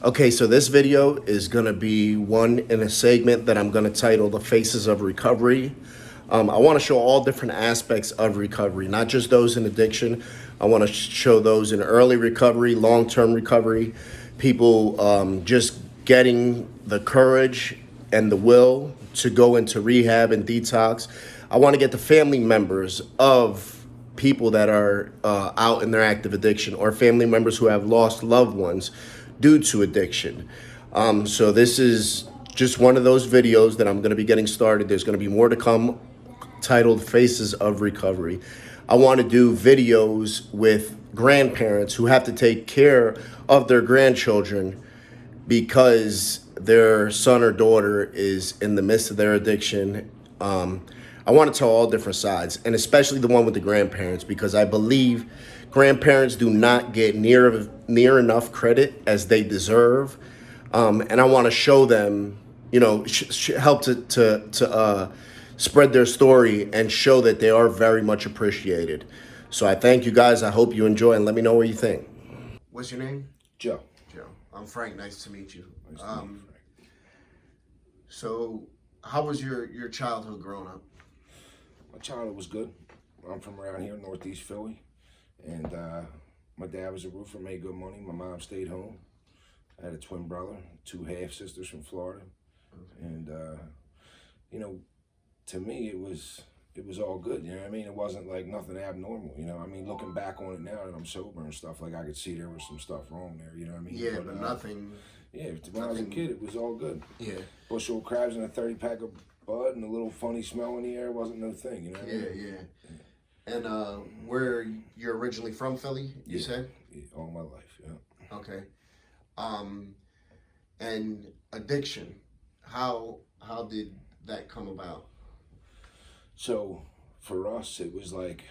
Okay, so this video is going to be one in a segment that I'm going to title The Faces of Recovery. I want to show all different aspects of recovery, not just those in addiction. I want to show those in early recovery, long-term recovery, people just getting the courage and the will to go into rehab and detox. I want to get the family members of people that are out in their active addiction, or family members who have lost loved ones due to addiction. So this is just one of those videos that I'm going to be getting started. There's going to be more to come, titled Faces of Recovery. I want to do videos with grandparents who have to take care of their grandchildren because their son or daughter is in the midst of their addiction. I want to tell all different sides, and especially the one with the grandparents, because I believe grandparents do not get near enough credit as they deserve. And I want to show them, help to spread their story and show that they are very much appreciated. So I thank you guys. I hope you enjoy, and let me know what you think. What's your name? Joe. Joe. I'm Frank. Nice to meet you. Nice to meet you, Frank. So how was your childhood growing up? My childhood was good. I'm from around here, Northeast Philly, and my dad was a roofer, made good money. My mom stayed home. I had a twin brother, two half sisters from Florida, and to me it was all good. You know what I mean? It wasn't like nothing abnormal. You know, I mean, looking back on it now that I'm sober and stuff, like I could see there was some stuff wrong there. You know what I mean? Yeah, but nothing. Yeah, when I was a kid, it was all good. Yeah. Bushel crabs and a 30-pack of bud and a little funny smell in the air wasn't no thing, you know what I mean? Yeah. And where you're originally from, Philly, you said? Yeah, all my life, yeah. Okay. And addiction, how did that come about? So for us, it was like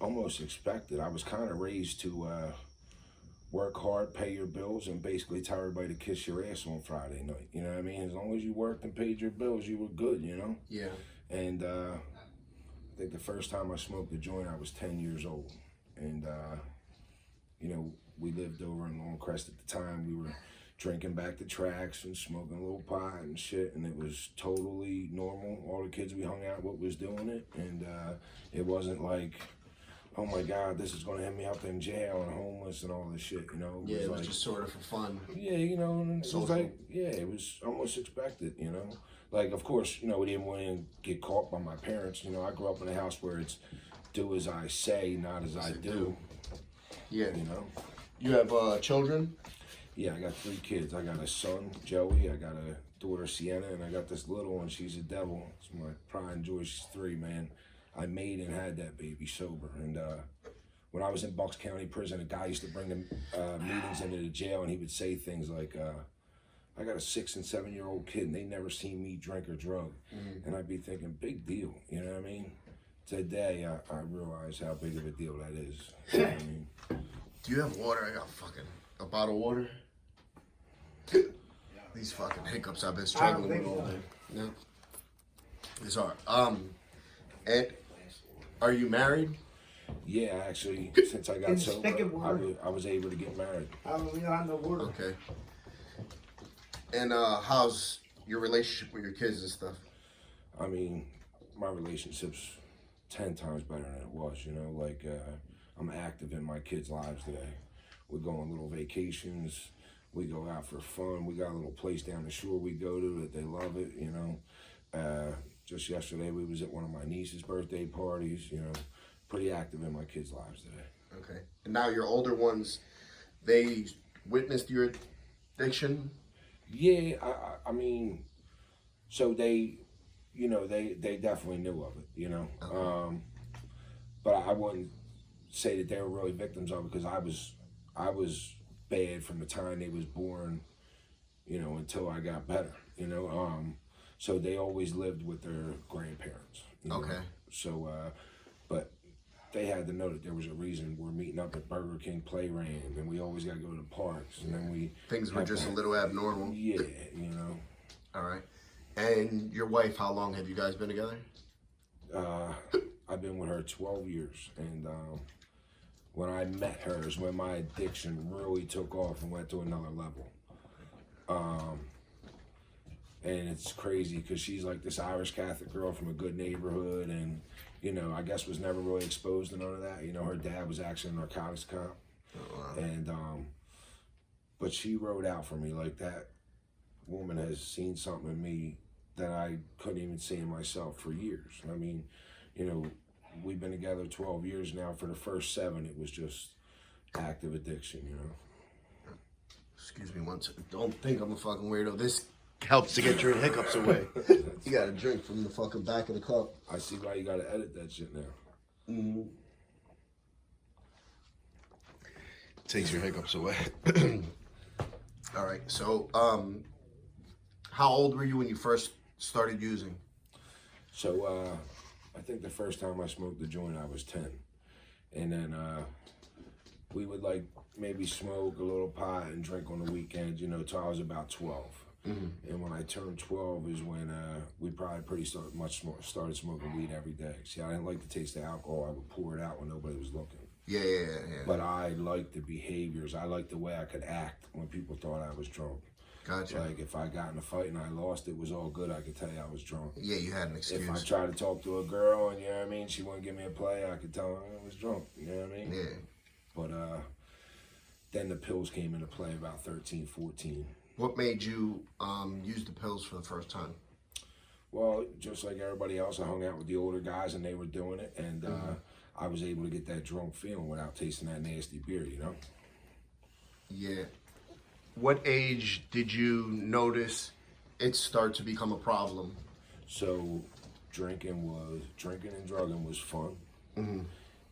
almost expected. I was kind of raised to work hard, pay your bills, and basically tell everybody to kiss your ass on Friday night. You know what I mean? As long as you worked and paid your bills, you were good, you know? Yeah. And I think the first time I smoked a joint, I was 10 years old. And, we lived over in Longcrest at the time. We were drinking back the tracks and smoking a little pot and shit, and it was totally normal. All the kids we hung out with was doing it, and it wasn't like, oh my God, this is gonna end me up in jail and homeless and all this shit, you know? It was just sort of for fun. Yeah, and it was like, it was almost expected, you know? Like, of course, we didn't want to get caught by my parents. I grew up in a house where it's do as I say, not as I do. Yeah. You know? You have children? Yeah, I got 3 kids. I got a son, Joey. I got a daughter, Sienna, and I got this little one. She's a devil. It's my pride and joy. She's 3, man. I made and had that baby sober. And when I was in Bucks County Prison, a guy used to bring them meetings into the jail, and he would say things like, I got a 6- and 7-year-old kid, and they never seen me drink or drug. Mm-hmm. And I'd be thinking, big deal, you know what I mean? Today, I realize how big of a deal that is. You know what I mean? Do you have water? I got a bottle of water. These fucking hiccups I've been struggling with all day. Yeah. It's hard. Ed, are you married? Yeah, actually, since I got sober, I was able to get married. Okay. And how's your relationship with your kids and stuff? I mean, my relationship's 10 times better than it was, like I'm active in my kids' lives today. We go on little vacations, we go out for fun, we got a little place down the shore we go to that they love it, Just yesterday we was at one of my niece's birthday parties, pretty active in my kids' lives today. Okay. And now your older ones, they witnessed your addiction? Yeah, I mean, so they definitely knew of it, Okay. But I wouldn't say that they were really victims of it, because I was bad from the time they was born, until I got better, So they always lived with their grandparents. Okay. So, but they had to know that there was a reason we're meeting up at Burger King Playland, and we always got to go to the parks, and then things were just a little abnormal. Yeah, All right. And your wife, how long have you guys been together? I've been with her 12 years, and when I met her is when my addiction really took off and went to another level. And it's crazy because she's like this Irish Catholic girl from a good neighborhood, and you know, I guess was never really exposed to none of that. You know, her dad was actually a narcotics cop, and but she wrote out for me like that woman has seen something in me that I couldn't even see in myself for years. I mean, you know, we've been together 12 years now. For the first 7, it was just active addiction, you know. Excuse me one second. Don't think I'm a fucking weirdo. This helps to get your hiccups away. You got a drink from the fucking back of the cup. I see why you gotta edit that shit now. Mm-hmm. Takes your hiccups away. All right. So, how old were you when you first started using? So, I think the first time I smoked the joint, I was 10. And then we would like maybe smoke a little pot and drink on the weekends, you know, till I was about 12. Mm-hmm. And when I turned 12 is when we probably started smoking weed every day. See, I didn't like the taste of alcohol. I would pour it out when nobody was looking. Yeah. But I liked the behaviors. I liked the way I could act when people thought I was drunk. Gotcha. Like if I got in a fight and I lost, it was all good. I could tell you I was drunk. Yeah, you had an excuse. If I tried to talk to a girl and, you know what I mean, she wouldn't give me a play, I could tell her I was drunk. You know what I mean? Yeah. But then the pills came into play about 13, 14. What made you use the pills for the first time? Well, just like everybody else, I hung out with the older guys and they were doing it. And I was able to get that drunk feeling without tasting that nasty beer, you know? Yeah. What age did you notice it start to become a problem? So drinking and drugging was fun. Mm-hmm.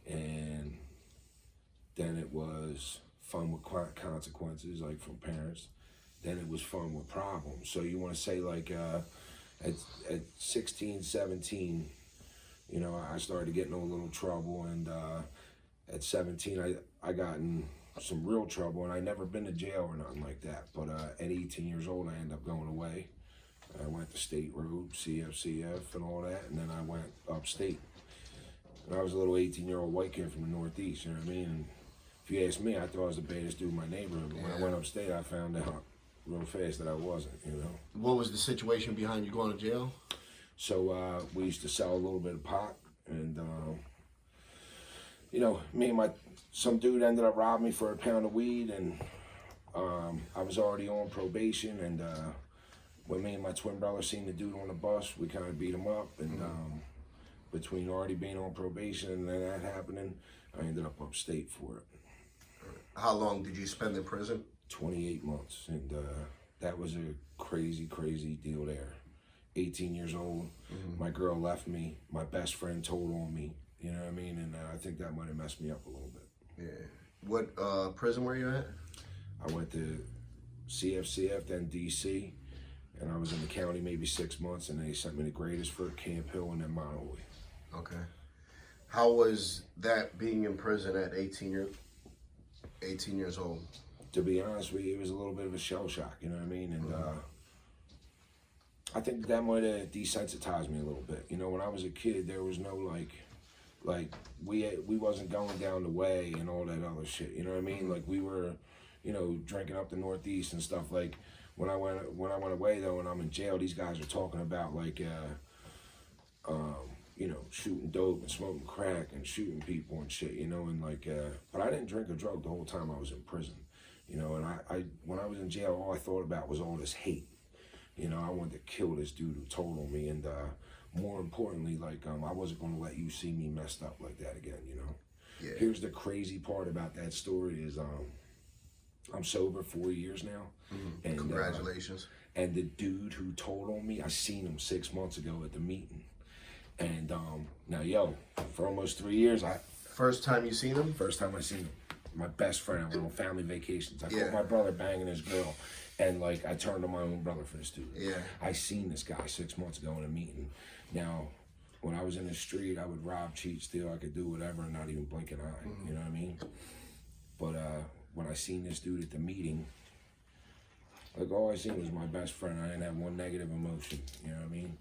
And then it was fun with consequences, like from parents. Then it was fun with problems. So you want to say like at 16, 17, you know, I started getting in a little trouble, and at 17, I got in some real trouble, and I never been to jail or nothing like that. But at 18 years old, I ended up going away. I went to State Road, CFCF, and all that, and then I went upstate. And I was a little 18-year-old white kid from the Northeast, you know what I mean? And if you ask me, I thought I was the baddest dude in my neighborhood, but when I went upstate, I found out real fast that I wasn't, you know. What was the situation behind you going to jail? So we used to sell a little bit of pot, and you know, some dude ended up robbing me for a pound of weed, and I was already on probation, and when me and my twin brother seen the dude on the bus, we kind of beat him up, and between already being on probation and then that happening, I ended up upstate for it. How long did you spend in prison? 28 months, and that was a crazy, crazy deal there. 18 years old, my girl left me, my best friend told on me, you know what I mean? And I think that might have messed me up a little bit. Yeah. What prison were you at? I went to CFCF, then DC, and I was in the county maybe 6 months, and they sent me to Greatesford, Camp Hill, and then Monterey. Okay. How was that being in prison at 18 years old? To be honest with you, it was a little bit of a shell shock, you know what I mean? And I think that might have desensitized me a little bit. You know, when I was a kid, there was no like we wasn't going down the way and all that other shit. You know what I mean? Like we were, you know, drinking up the Northeast and stuff. Like when I went away though, and I'm in jail, these guys are talking about like, you know, shooting dope and smoking crack and shooting people and shit. You know, and like, but I didn't drink or drug the whole time I was in prison. You know, and I when I was in jail, all I thought about was all this hate. You know, I wanted to kill this dude who told on me, and more importantly, like, I wasn't going to let you see me messed up like that again, you know? Yeah. Here's the crazy part about that story is I'm sober 4 years now. Mm-hmm. And congratulations. And the dude who told on me, I seen him 6 months ago at the meeting. And now, yo, for almost 3 years, First time you seen him? First time I seen him. My best friend. I went on family vacations. I caught my brother banging his girl. And like I turned to my own brother for this dude. Yeah. I seen this guy 6 months ago in a meeting. Now, when I was in the street, I would rob, cheat, steal. I could do whatever and not even blink an eye. Mm-hmm. You know what I mean? But when I seen this dude at the meeting, like all I seen was my best friend. I didn't have one negative emotion. You know what I mean?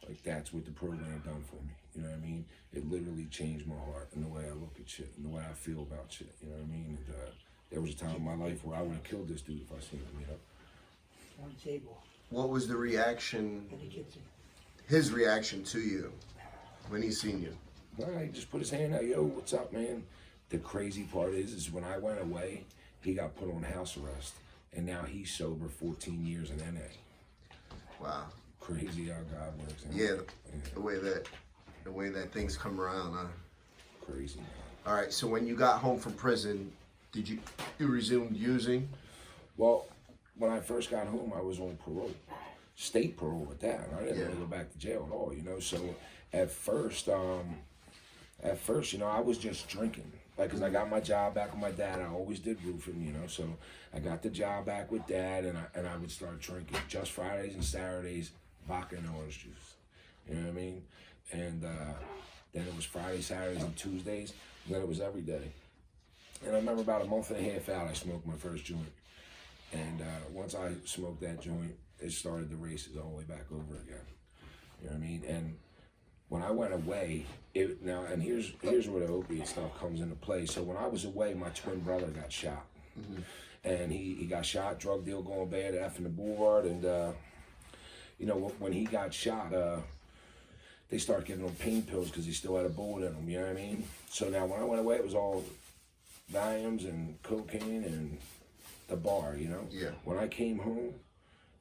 Like that's what the program done for me. You know what I mean? It literally changed my heart and the way I look at shit and the way I feel about shit. You know what I mean? And, there was a time in my life where I would have killed this dude if I seen him, you know? on the table What was the reaction, in the kitchen. his reaction to you when he seen you? All right, just put his hand out. Yo, what's up, man? The crazy part is when I went away, he got put on house arrest, and now he's sober 14 years in NA. Wow. Crazy how God works. Huh? Yeah, the way that things come around, huh? Crazy, man. All right, so when you got home from prison, did you resumed using? Well, when I first got home, I was on parole, state parole at that. I didn't want to go back to jail at all, you know. So at first, you know, I was just drinking. Like, cause I got my job back with my dad. I always did roofing, you know. So I got the job back with Dad, and I would start drinking just Fridays and Saturdays, vodka and orange juice. You know what I mean? And then it was Fridays, Saturdays, and Tuesdays. And then it was every day. And I remember about a month and a half out, I smoked my first joint. And once I smoked that joint, it started the races all the way back over again. You know what I mean? And when I went away, and here's where the opiate stuff comes into play. So when I was away, my twin brother got shot. Mm-hmm. And he got shot, drug deal going bad, F in the boulevard. And, you know, when he got shot, they started giving him pain pills because he still had a bullet in him, you know what I mean? So now when I went away, it was all Valiums and cocaine and the bar, you know? Yeah. When I came home,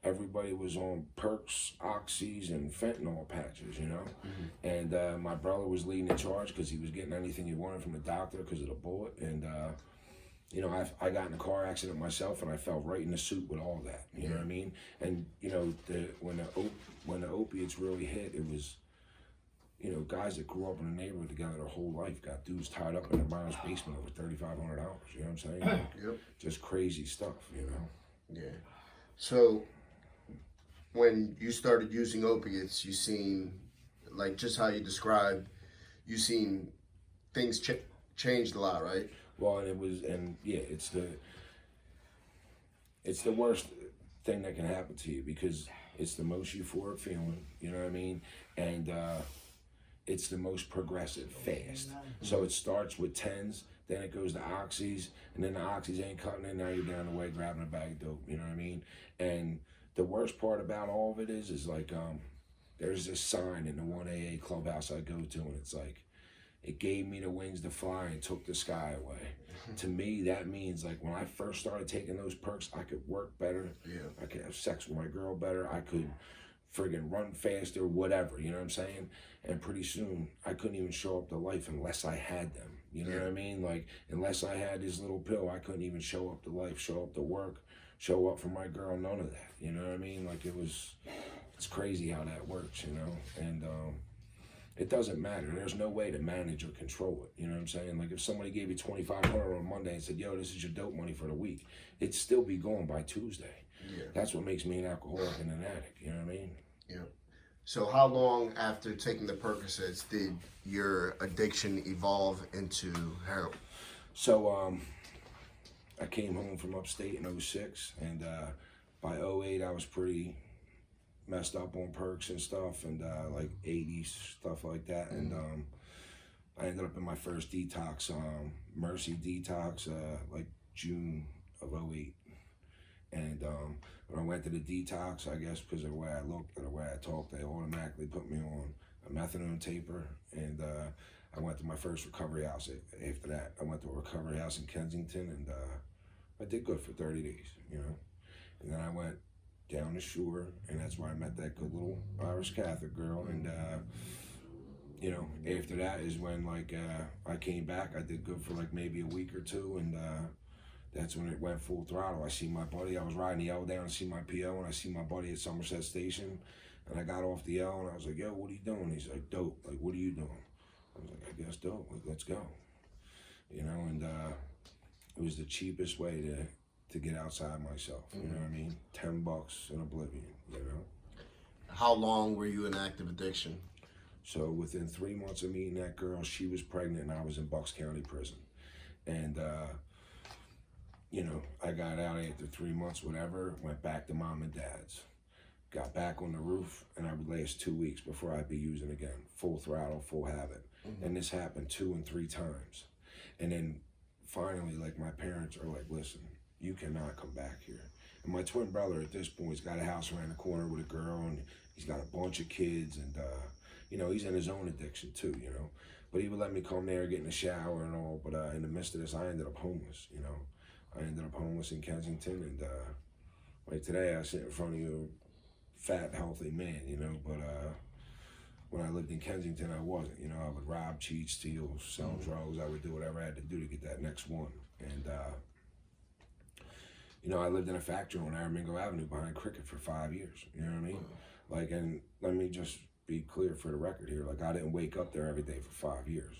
everybody was on perks, oxys, and fentanyl patches, you know? Mm-hmm. And my brother was leading the charge because he was getting anything he wanted from the doctor because of the bullet. And, you know, I got in a car accident myself, and I fell right in the suit with all that, you know what I mean? And, you know, when the opiates really hit, it was, you know, guys that grew up in a neighborhood together their whole life got dudes tied up in their mom's basement over $3,500, you know what I'm saying? Yep. Just crazy stuff, you know? Yeah. So when you started using opiates, you seen, like just how you described, you seen things changed a lot, right? Well, it's the worst thing that can happen to you because it's the most euphoric feeling, you know what I mean? And it's the most progressive fast. So it starts with 10s, then it goes to oxys, and then the oxys ain't cutting it, now you're down the way grabbing a bag of dope, you know what I mean? And the worst part about all of it is like, there's this sign in the 1AA clubhouse I go to, and it's like, it gave me the wings to fly and took the sky away. To me, that means like when I first started taking those perks, I could work better. Yeah. I could have sex with my girl better. I could friggin' run faster, whatever, you know what I'm saying? And pretty soon, I couldn't even show up to life unless I had them. You know what I mean? Like, unless I had this little pill, I couldn't even show up to life, show up to work, show up for my girl, none of that. You know what I mean? Like, it's crazy how that works, you know? And, it doesn't matter. There's no way to manage or control it. You know what I'm saying? Like if somebody gave you $2,500 on Monday and said, yo, this is your dope money for the week, it'd still be gone by Tuesday. Yeah. That's what makes me an alcoholic and an addict. You know what I mean? Yeah. So how long after taking the Percocets did your addiction evolve into heroin? So I came home from upstate in 06, and by 08 I was pretty messed up on perks and stuff, and like 80s, stuff like that. And I ended up in my first detox, Mercy detox, like June of 08. And when I went to the detox, I guess because of the way I looked and the way I talked, they automatically put me on a methadone taper. And I went to my first recovery house after that. I went to a recovery house in Kensington, and I did good for 30 days, you know. And then I went down the shore, and that's where I met that good little Irish Catholic girl. And you know, after that is when like I came back. I did good for like maybe a week or two, and that's when it went full throttle. I see my buddy, I was riding the L down to see my PO, and I see my buddy at Somerset Station, and I got off the L, and I was like, yo, what are you doing? He's like, dope. Like, what are you doing? I was like, I guess dope. Like, let's go. You know, and it was the cheapest way to get outside myself, you know what I mean? $10 in oblivion, you know? How long were you in active addiction? So within 3 months of meeting that girl, she was pregnant and I was in Bucks County Prison. And, you know, I got out after 3 months, whatever, went back to mom and dad's. Got back on the roof, and I would last 2 weeks before I'd be using again. Full throttle, full habit. And this happened 2 and 3 times. And then finally, like, my parents are like, listen, you cannot come back here. And my twin brother at this point has got a house around the corner with a girl, and he's got a bunch of kids, and you know, he's in his own addiction too, you know. But he would let me come there, get in the shower and all. But in the midst of this, I ended up homeless, you know. I ended up homeless in Kensington, and like today, I sit in front of you, fat, healthy man, you know. But when I lived in Kensington, I wasn't, you know. I would rob, cheat, steal, sell drugs. I would do whatever I had to do to get that next one. And you know, I lived in a factory on Aramingo Avenue behind Cricket for 5 years. You know what I mean? Like, and let me just be clear for the record here. Like, I didn't wake up there every day for 5 years.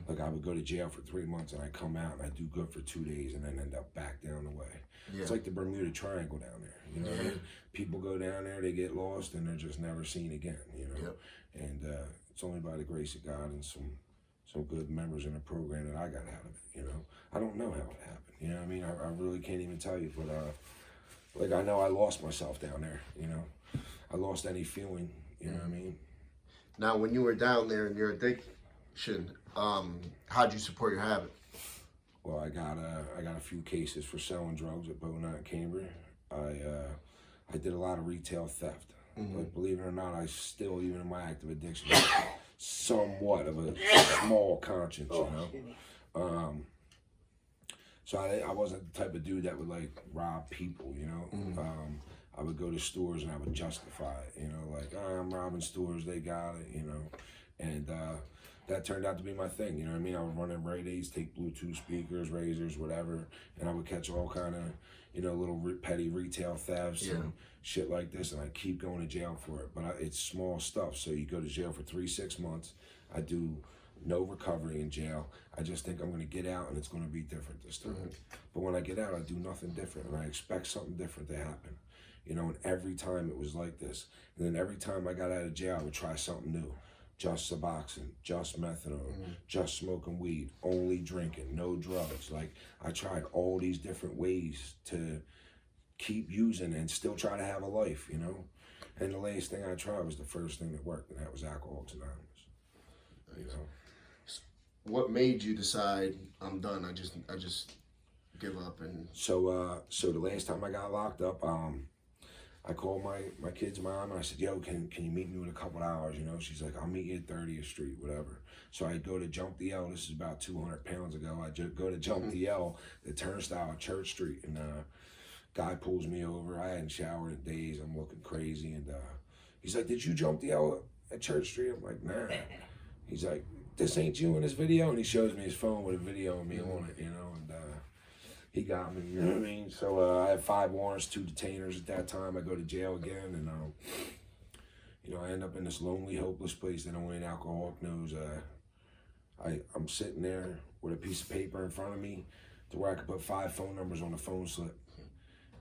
Like, I would go to jail for 3 months, and I come out and I do good for 2 days, and then end up back down the way. It's like the Bermuda Triangle down there. You know what I mean? People go down there, they get lost, and they're just never seen again. You know, and it's only by the grace of God and some good members in the program that I got out of it. You know, I don't know how it happened. You know what I mean? I really can't even tell you, but like, I know I lost myself down there. You know, I lost any feeling. You know what I mean? Now, when you were down there in your addiction, how'd you support your habit? Well, I got a few cases for selling drugs at Beaumont and Cambridge. I did a lot of retail theft. But believe it or not, I still, even in my active addiction, somewhat of a small conscience, you know. So I wasn't the type of dude that would like rob people, you know. I would go to stores and I would justify it, you know, like, oh, I'm robbing stores, they got it, you know. And that turned out to be my thing, you know what I mean? I would run in Rite Aids, take Bluetooth speakers, razors, whatever, and I would catch all kind of, you know, little petty retail thefts and shit like this, and I keep going to jail for it. But it's small stuff, so you go to jail for 3-6 months. I do no recovery in jail. I just think I'm going to get out and it's going to be different this time. But when I get out, I do nothing different, and I expect something different to happen. You know, and every time it was like this. And then every time I got out of jail, I would try something new. Just Suboxone, just methadone, just smoking weed, only drinking, no drugs. Like, I tried all these different ways to keep using and still try to have a life, you know? And the latest thing I tried was the first thing that worked, and that was Alcoholics Anonymous, you know? What made you decide, I'm done, I just give up? And so the last time I got locked up, I called my kid's mom and I said, yo, can you meet me with a couple hours, you know? She's like, I'll meet you at 30th Street, whatever. So I go to Jump the L. This is about 200 pounds ago. I just go to Jump the L, the turnstile at Church Street, and guy pulls me over. I hadn't showered in days. I'm looking crazy, and he's like, did you jump the L at Church Street? I'm like, nah. He's like, this ain't you in this video? And he shows me his phone with a video of me on it, you know, and he got me, you know what I mean? So I had 5 warrants, 2 detainers at that time. I go to jail again, and you know, I end up in this lonely, hopeless place that only an alcoholic knows. I'm sitting there with a piece of paper in front of me to where I could put 5 phone numbers on the phone slip.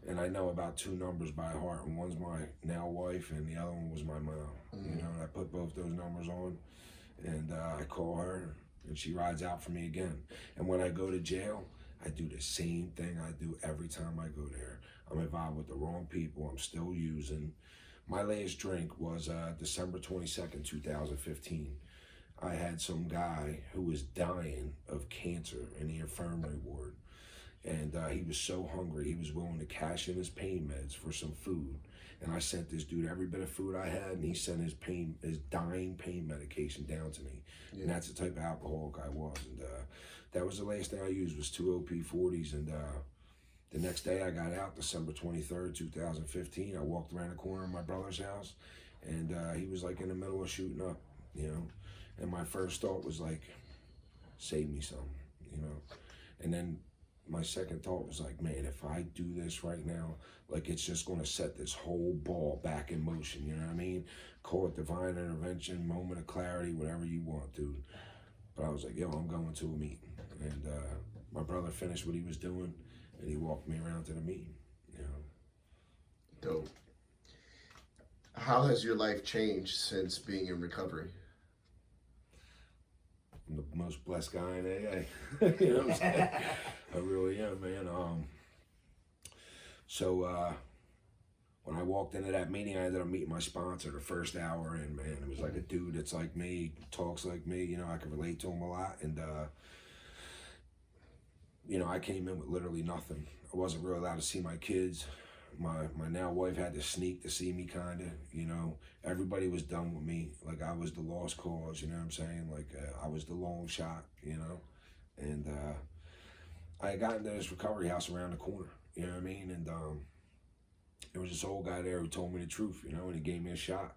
And I know about 2 numbers by heart, and one's my now wife, and the other one was my mom. You know, and I put both those numbers on, and I call her, and she rides out for me again. And when I go to jail, I do the same thing I do every time I go there. I'm involved with the wrong people. I'm still using. My last drink was December 22nd, 2015. I had some guy who was dying of cancer in the infirmary ward. And he was so hungry, he was willing to cash in his pain meds for some food. And I sent this dude every bit of food I had, and he sent his dying pain medication down to me. And that's the type of alcoholic I was. And that was the last thing I used, was 2 OP40s. And the next day I got out, December 23rd, 2015. I walked around the corner of my brother's house, and he was like in the middle of shooting up, you know. And my first thought was like, save me some, you know. And then my second thought was like, man, if I do this right now, like, it's just going to set this whole ball back in motion, you know what I mean? Call it divine intervention, moment of clarity, whatever you want, dude. But I was like, yo, I'm going to a meeting. And my brother finished what he was doing, and he walked me around to the meeting, you know. Dope. How has your life changed since being in recovery? I'm the most blessed guy in AA. You know what I'm saying? I really am, man. So when I walked into that meeting, I ended up meeting my sponsor the first hour, and man, it was like a dude that's like me, talks like me, you know, I can relate to him a lot. And you know, I came in with literally nothing. I wasn't really allowed to see my kids. my now wife had to sneak to see me, kind of, you know. Everybody was done with me. Like, I was the lost cause, you know what I'm saying? Like, I was the long shot, you know. And I had gotten to this recovery house around the corner, you know what I mean? And there was this old guy there who told me the truth, you know, and he gave me a shot.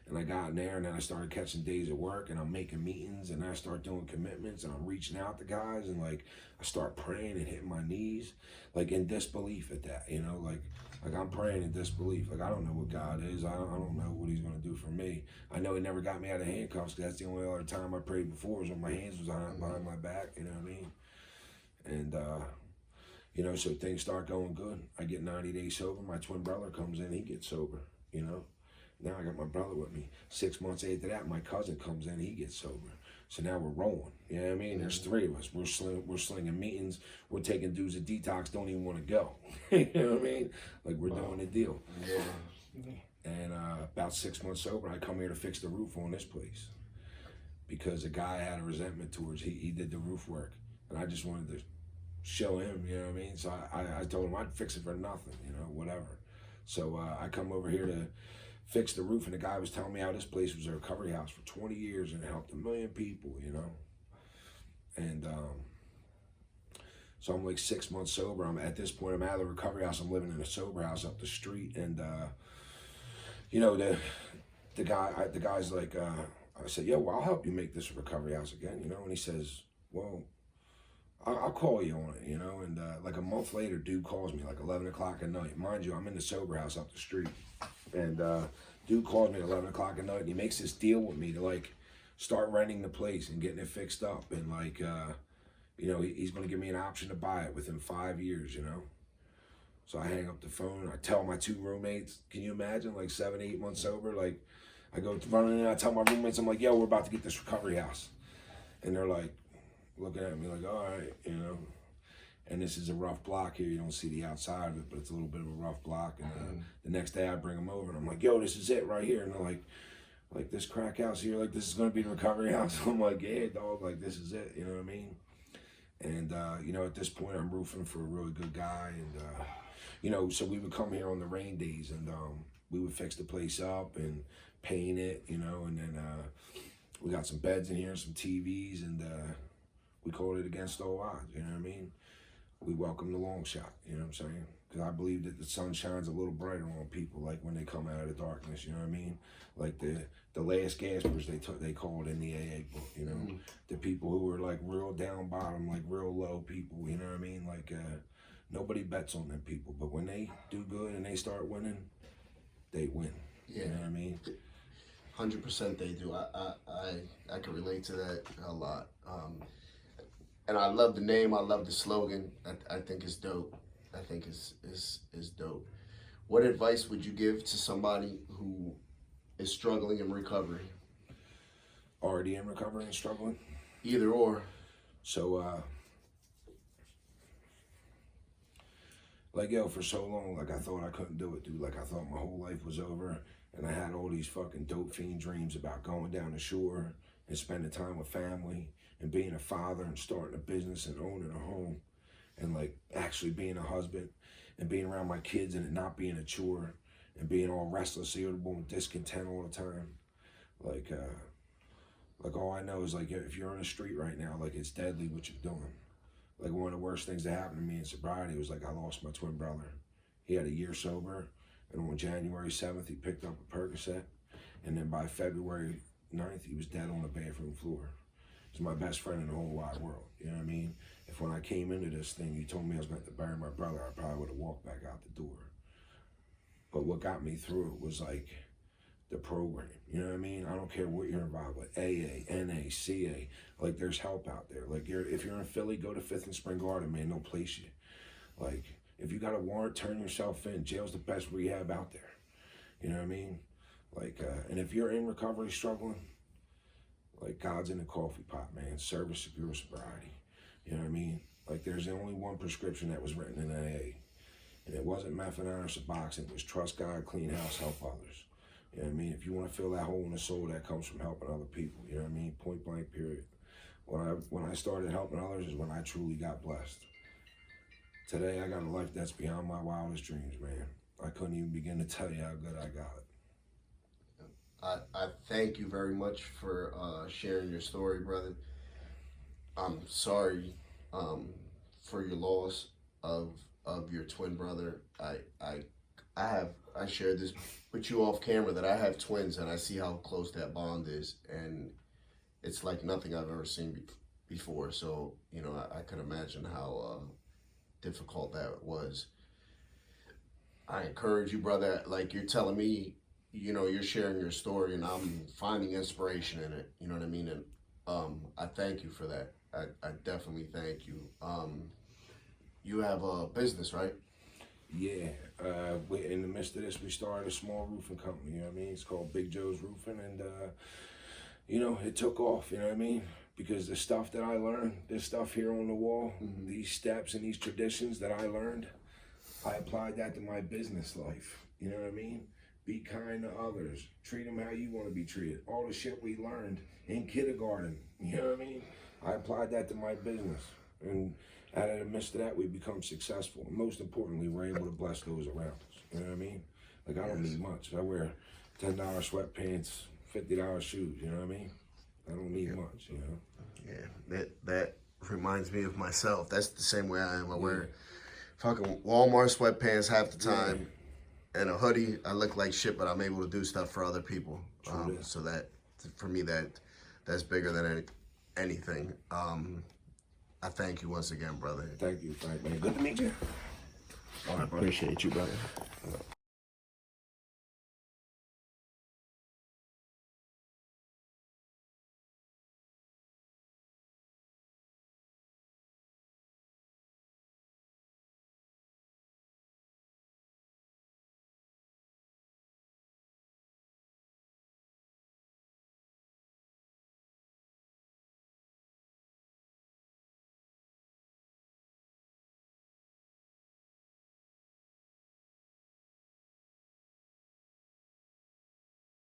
And I got in there, and then I started catching days at work, and I'm making meetings, and I start doing commitments, and I'm reaching out to guys, and like I start praying and hitting my knees, like in disbelief at that, you know, like I'm praying in disbelief, like I don't know what God is, I don't know what He's gonna do for me. I know He never got me out of handcuffs, because that's the only other time I prayed before was when my hands was behind my back, you know what I mean? And you know, so things start going good. I get 90 days sober. My twin brother comes in, he gets sober, you know. Now I got my brother with me. 6 months after that, my cousin comes in, he gets sober. So now we're rolling, you know what I mean? There's three of us. We're slinging meetings. We're taking dudes to detox, don't even want to go. You know what I mean? Like, we're doing a deal. Yeah. And about 6 months sober, I come here to fix the roof on this place. Because a guy had a resentment towards, he did the roof work. And I just wanted to show him, you know what I mean? So I told him I'd fix it for nothing, you know, whatever. So I come over here to fix the roof, and the guy was telling me how this place was a recovery house for 20 years and it helped 1 million people, you know? And so I'm like 6 months sober. At this point, I'm out of the recovery house. I'm living in a sober house up the street. And, you know, the guy's like, I said, yo, well, I'll help you make this a recovery house again, you know? And he says, well, I'll call you on it, you know? And like a month later, dude calls me like 11 o'clock at night. Mind you, I'm in the sober house up the street. And dude calls me at 11 o'clock at night, and he makes this deal with me to like start renting the place and getting it fixed up. And like, you know, he's going to give me an option to buy it within 5 years, you know? So I hang up the phone. I tell my two roommates, can you imagine, like 7, 8 months sober? Like, I go running in, I tell my roommates, I'm like, yo, we're about to get this recovery house. And they're like, looking at me like, all right, you know. And this is a rough block here. You don't see the outside of it, but it's a little bit of a rough block. And the next day I bring them over, and I'm like, yo, this is it right here. And they're like this crack house here, like this is going to be the recovery house. I'm like, yeah, dog, like this is it. You know what I mean? And, you know, at this point I'm roofing for a really good guy. And, you know, so we would come here on the rain days, and we would fix the place up and paint it, you know. And then we got some beds in here, some TVs, and we called it Against All Odds, you know what I mean? We welcome the long shot, you know what I'm saying? Because I believe that the sun shines a little brighter on people, like when they come out of the darkness, you know what I mean? Like the last gaspers, they call it in the AA book, you know? The people who are like real down bottom, like real low people, you know what I mean? Like nobody bets on them people, but when they do good and they start winning, they win. Yeah. You know what I mean? 100% they do. I can relate to that a lot. And I love the name. I love the slogan. I think it's dope. I think is dope. What advice would you give to somebody who is struggling in recovery? Already in recovery and struggling? Either or. So, like, yo, for so long, like, I thought I couldn't do it, dude. Like, I thought my whole life was over, and I had all these fucking dope fiend dreams about going down the shore and spending time with family and being a father and starting a business and owning a home and like actually being a husband and being around my kids and it not being a chore and being all restless, irritable, and discontent all the time. Like all I know is like if you're on the street right now, like it's deadly what you're doing. Like one of the worst things that happened to me in sobriety was like I lost my twin brother. He had a year sober, and on January 7th he picked up a Percocet, and then by February 9th he was dead on the bathroom floor. He's my best friend in the whole wide world, you know what I mean? If when I came into this thing, you told me I was going to bury my brother, I probably would have walked back out the door. But what got me through it was like the program, you know what I mean? I don't care what you're involved with, AA, NA, CA, like there's help out there. Like if you're in Philly, go to 5th and Spring Garden, man, they'll place you. Like if you got a warrant, turn yourself in. Jail's the best rehab out there, you know what I mean? Like, and if you're in recovery struggling, like God's in the coffee pot, man. Service, secure, sobriety. You know what I mean? Like there's only one prescription that was written in AA. And it wasn't methadone or Suboxone. It was trust God, clean house, help others. You know what I mean? If you want to fill that hole in the soul, that comes from helping other people. You know what I mean? Point blank, period. When I started helping others is when I truly got blessed. Today, I got a life that's beyond my wildest dreams, man. I couldn't even begin to tell you how good I got it. I thank you very much for sharing your story, brother. I'm sorry for your loss of your twin brother. I shared this with you off camera that I have twins, and I see how close that bond is, and it's like nothing I've ever seen before. So you know, I could imagine how difficult that was. I encourage you, brother. Like you're telling me, you know, you're sharing your story, and I'm finding inspiration in it. You know what I mean? And I thank you for that. I definitely thank you. You have a business, right? Yeah, we're in the midst of this. We started a small roofing company. You know what I mean? It's called Big Joe's Roofing, and you know, it took off. You know what I mean? Because the stuff that I learned, this stuff here on the wall, these steps and these traditions that I learned, I applied that to my business life. You know what I mean? Be kind to others. Treat them how you want to be treated. All the shit we learned in kindergarten. You know what I mean? I applied that to my business. And out of the midst of that, we become successful. And most importantly, we're able to bless those around us. You know what I mean? Like, I don't need much. I wear $10 sweatpants, $50 shoes. You know what I mean? I don't need much, you know? Yeah, that reminds me of myself. That's the same way I am. I wear fucking Walmart sweatpants half the time and a hoodie. I look like shit, but I'm able to do stuff for other people. So that, for me, that's bigger than anything. I thank you once again, brother. Thank you, Frank, man. Good to meet you. I appreciate you, brother.